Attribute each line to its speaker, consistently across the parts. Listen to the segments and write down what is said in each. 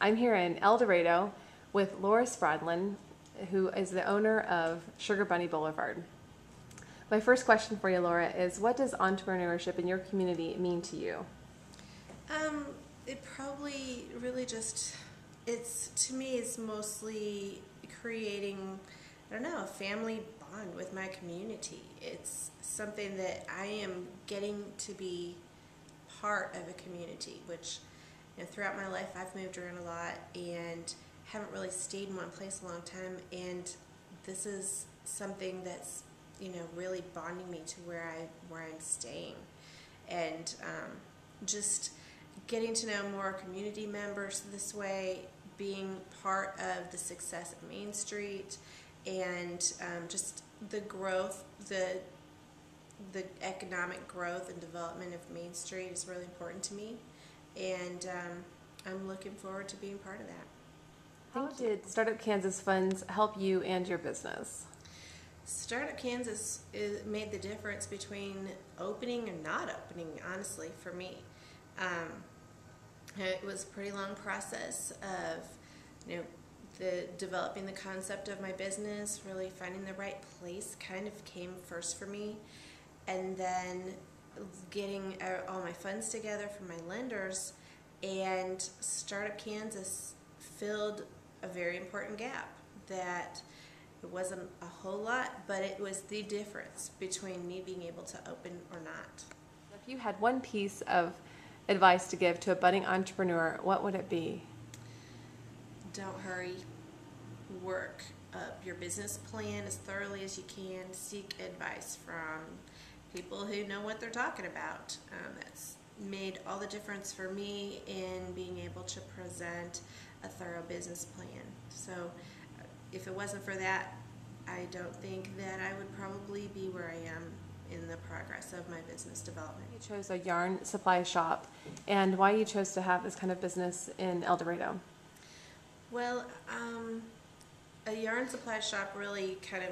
Speaker 1: I'm here in El Dorado with Laura Spradlin, who is the owner of Sugar Bunny Boulevard. My first question for you, Laura, is what does entrepreneurship in your community mean to you?
Speaker 2: It probably really just, to me, it's mostly creating, I don't know, a family bond with my community. It's something that I am getting to be part of a community, which, throughout my life I've moved around a lot and haven't really stayed in one place a long time, and this is something that's, really bonding me to where I'm staying. And just getting to know more community members this way, being part of the success of Main Street, and just the growth, the economic growth and development of Main Street is really important to me, and I'm looking forward to being part of that.
Speaker 1: How did Startup Kansas funds help you and your business?
Speaker 2: Startup Kansas made the difference between opening and not opening, honestly, for me. It was a pretty long process of, developing the concept of my business, really finding the right place kind of came first for me, and then getting all my funds together from my lenders, and Startup Kansas filled a very important gap that it wasn't a whole lot, but it was the difference between me being able to open or not.
Speaker 1: If you had one piece of advice to give to a budding entrepreneur, what would it be?
Speaker 2: Don't hurry. Work up your business plan as thoroughly as you can. Seek advice from people who know what they're talking about. That's made all the difference for me in being able to present a thorough business plan. So if it wasn't for that, I don't think that I would probably be where I am in the progress of my business development.
Speaker 1: You chose a yarn supply shop, and why you chose to have this kind of business in El Dorado?
Speaker 2: Well, a yarn supply shop really kind of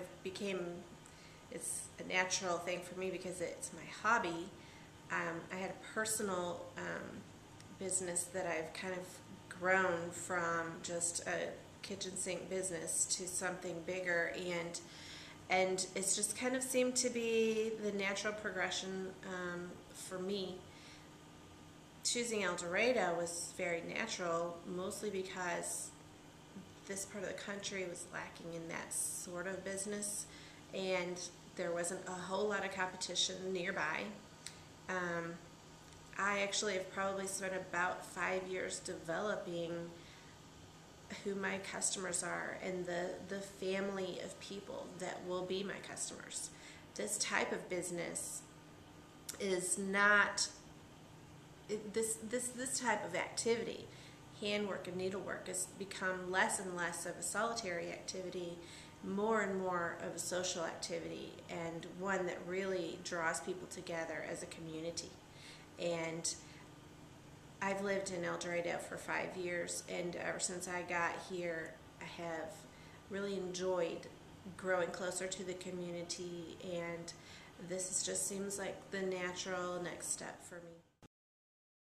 Speaker 2: it's a natural thing for me because it's my hobby. I had a personal business that I've kind of grown from just a kitchen sink business to something bigger, and it's just kind of seemed to be the natural progression for me. Choosing El Dorado was very natural, mostly because this part of the country was lacking in that sort of business, and there wasn't a whole lot of competition nearby. I actually have probably spent about 5 years developing who my customers are and the family of people that will be my customers. This type of business is not this type of activity. Handwork and needlework has become less and less of a solitary activity, more and more of a social activity, and one that really draws people together as a community. And I've lived in El Dorado for 5 years, and ever since I got here, I have really enjoyed growing closer to the community, and this just seems like the natural next step for me.